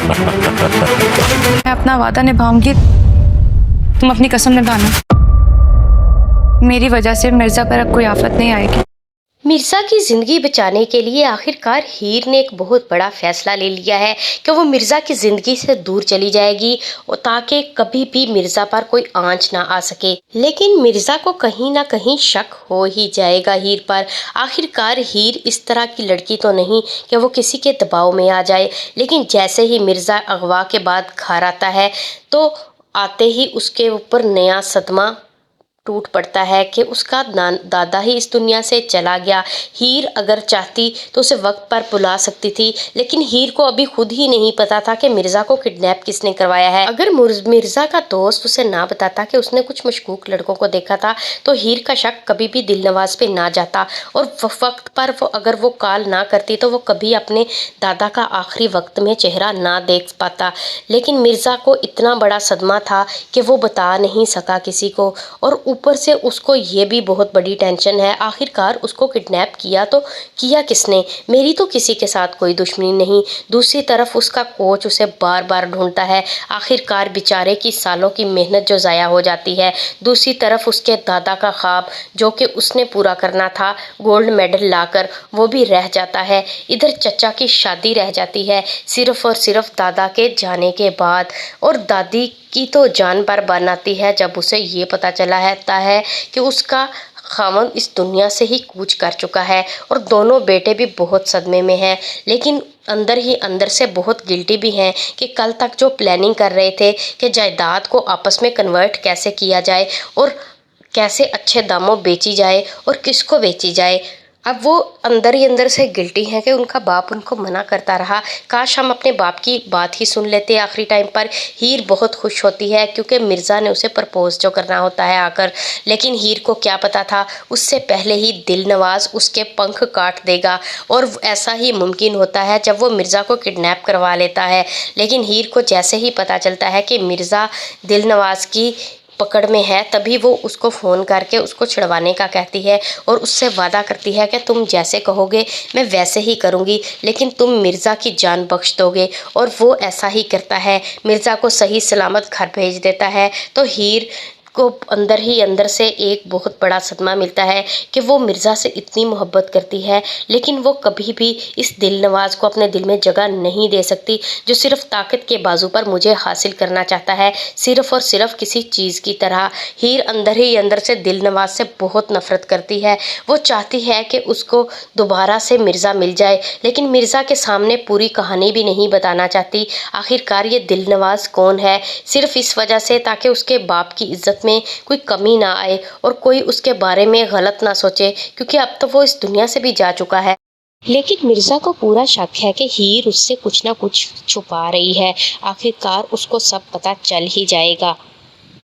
मैं अपना वादा निभाऊंगी, तुम अपनी कसम निभाना। मेरी वजह से मिर्जा पर अब कोई आफत नहीं आएगी। मिर्जा की जिंदगी बचाने के लिए आखिरकार हीर ने एक बहुत बड़ा फैसला ले लिया है कि वो मिर्जा की जिंदगी से दूर चली जाएगी और ताकि कभी भी मिर्जा पर कोई आंच ना आ सके। लेकिन मिर्जा को कहीं ना कहीं शक हो ही जाएगा हीर पर। आखिरकार हीर इस तरह की लड़की तो नहीं कि वो किसी के दबाव में आ जाए। लेकिन जैसे ही मिर्जा अगवा के बाद घर आता है तो आते ही उसके ऊपर नया सदमा टूट पड़ता है कि उसका दादा ही इस दुनिया से चला गया। हीर अगर चाहती तो उसे वक्त पर बुला सकती थी, लेकिन हीर को अभी खुद ही नहीं पता था कि मिर्जा को किडनैप किसने करवाया है। अगर मिर्जा का दोस्त उसे ना बताता कि उसने कुछ मशकूक लड़कों को देखा था तो हीर का शक कभी भी दिलनवाज पे ना जाता और वक्त पर अगर वो कॉल ना करती तो वो कभी अपने दादा का आखिरी वक्त में चेहरा ना देख पाता। लेकिन मिर्जा को इतना बड़ा सदमा था कि वो बता नहीं सका किसी को, और ऊपर से उसको ये भी बहुत बड़ी टेंशन है आखिरकार उसको किडनैप किया तो किया किसने। मेरी तो किसी के साथ कोई दुश्मनी नहीं। दूसरी तरफ उसका कोच उसे बार बार ढूंढता है, आखिरकार बेचारे की सालों की मेहनत जो ज़ाया हो जाती है। दूसरी तरफ उसके दादा का ख्वाब जो कि उसने पूरा करना था गोल्ड मेडल लाकर, वो भी रह जाता है। इधर चचा की शादी रह जाती है सिर्फ और सिर्फ दादा के जाने के बाद, और दादी की तो जान पर बन आती है जब उसे ये पता चला है कि उसका खामन इस दुनिया से ही कूच कर चुका है। और दोनों बेटे भी बहुत सदमे में हैं, लेकिन अंदर ही अंदर से बहुत गिल्टी भी हैं कि कल तक जो प्लानिंग कर रहे थे कि जायदाद को आपस में कन्वर्ट कैसे किया जाए और कैसे अच्छे दामों बेची जाए और किसको बेची जाए, अब वो अंदर ही अंदर से गिल्टी हैं कि उनका बाप उनको मना करता रहा। काश हम अपने बाप की बात ही सुन लेते आखिरी टाइम पर। हीर बहुत खुश होती है क्योंकि मिर्ज़ा ने उसे प्रपोज जो करना होता है आकर, लेकिन हीर को क्या पता था उससे पहले ही दिलनवाज उसके पंख काट देगा। और ऐसा ही मुमकिन होता है जब वो मिर्ज़ा को किडनैप करवा लेता है। लेकिन हीर को जैसे ही पता चलता है कि मिर्ज़ा दिलनवाज की पकड़ में है तभी वो उसको फ़ोन करके उसको छुड़वाने का कहती है और उससे वादा करती है कि तुम जैसे कहोगे मैं वैसे ही करूँगी, लेकिन तुम मिर्ज़ा की जान बख्श दोगे। और वो ऐसा ही करता है, मिर्ज़ा को सही सलामत घर भेज देता है। तो हीर को अंदर ही अंदर से एक बहुत बड़ा सदमा मिलता है कि वो मिर्ज़ा से इतनी मोहब्बत करती है, लेकिन वो कभी भी इस दिलनवाज को अपने दिल में जगह नहीं दे सकती जो सिर्फ ताकत के बाजू पर मुझे हासिल करना चाहता है, सिर्फ और सिर्फ किसी चीज़ की तरह। हीर अंदर ही अंदर से दिलनवाज से बहुत नफरत करती है। वो चाहती है कि उसको दोबारा से मिर्ज़ा मिल जाए, लेकिन मिर्ज़ा के सामने पूरी कहानी भी नहीं बताना चाहती आखिरकार ये दिलनवाज कौन है, सिर्फ इस वजह से ताकि उसके बाप की इज्जत में कोई कमी ना आए और कोई उसके बारे में गलत ना सोचे, क्योंकि अब तो वो इस दुनिया से भी जा चुका है। लेकिन मिर्ज़ा को पूरा शक है कि हीर उससे कुछ ना कुछ छुपा रही है, आखिरकार उसको सब पता चल ही जाएगा।